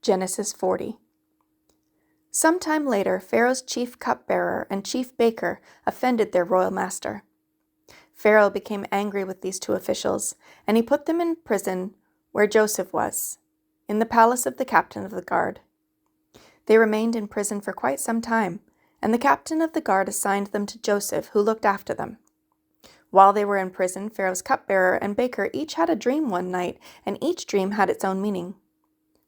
Genesis 40. Some time later, Pharaoh's chief cupbearer and chief baker offended their royal master. Pharaoh became angry with these two officials, and he put them in prison where Joseph was, in the palace of the captain of the guard. They remained in prison for quite some time, and the captain of the guard assigned them to Joseph, who looked after them. While they were in prison, Pharaoh's cupbearer and baker each had a dream one night, and each dream had its own meaning.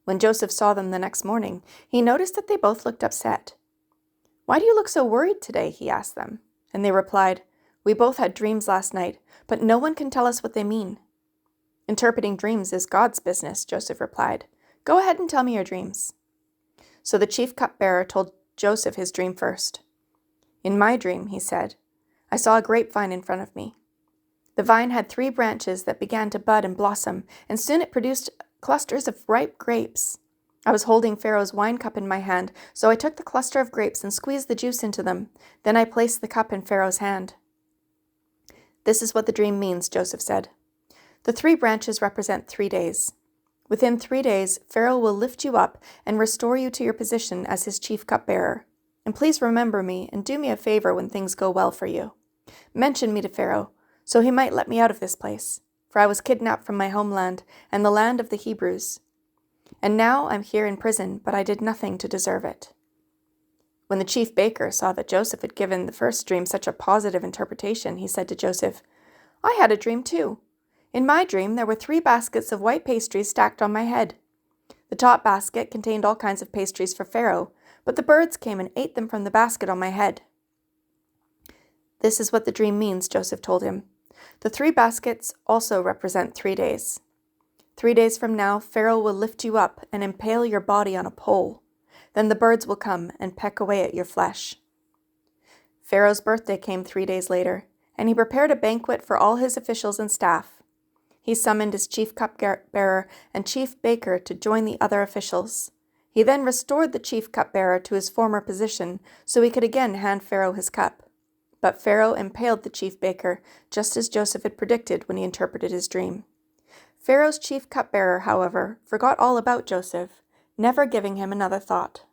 When Joseph saw them the next morning, he noticed that they both looked upset. "Why do you look so worried today?" he asked them. And they replied, "We both had dreams last night, but no one can tell us what they mean." "Interpreting dreams is God's business," Joseph replied. "Go ahead and tell me your dreams." So the chief cupbearer told Joseph his dream first. "In my dream," he said, "I saw a grapevine in front of me. The vine had 3 branches that began to bud and blossom, and soon it produced clusters of ripe grapes. I was holding Pharaoh's wine cup in my hand, so I took the cluster of grapes and squeezed the juice into them. Then I placed the cup in Pharaoh's hand." "This is what the dream means," Joseph said. "The 3 branches represent 3 days. Within 3 days, Pharaoh will lift you up and restore you to your position as his chief cupbearer. And please remember me and do me a favor when things go well for you. Mention me to Pharaoh, so he might let me out of this place, for I was kidnapped from my homeland and the land of the Hebrews. And now I'm here in prison, but I did nothing to deserve it." When the chief baker saw that Joseph had given the first dream such a positive interpretation, he said to Joseph, "I had a dream too. In my dream, there were 3 baskets of white pastries stacked on my head. The top basket contained all kinds of pastries for Pharaoh, but the birds came and ate them from the basket on my head." "This is what the dream means," Joseph told him. "The 3 baskets also represent 3 days. 3 days from now, Pharaoh will lift you up and impale your body on a pole. Then the birds will come and peck away at your flesh." Pharaoh's birthday came 3 days later, and he prepared a banquet for all his officials and staff. He summoned his chief cupbearer and chief baker to join the other officials. He then restored the chief cupbearer to his former position so he could again hand Pharaoh his cup. But Pharaoh impaled the chief baker, just as Joseph had predicted when he interpreted his dream. Pharaoh's chief cupbearer, however, forgot all about Joseph, never giving him another thought.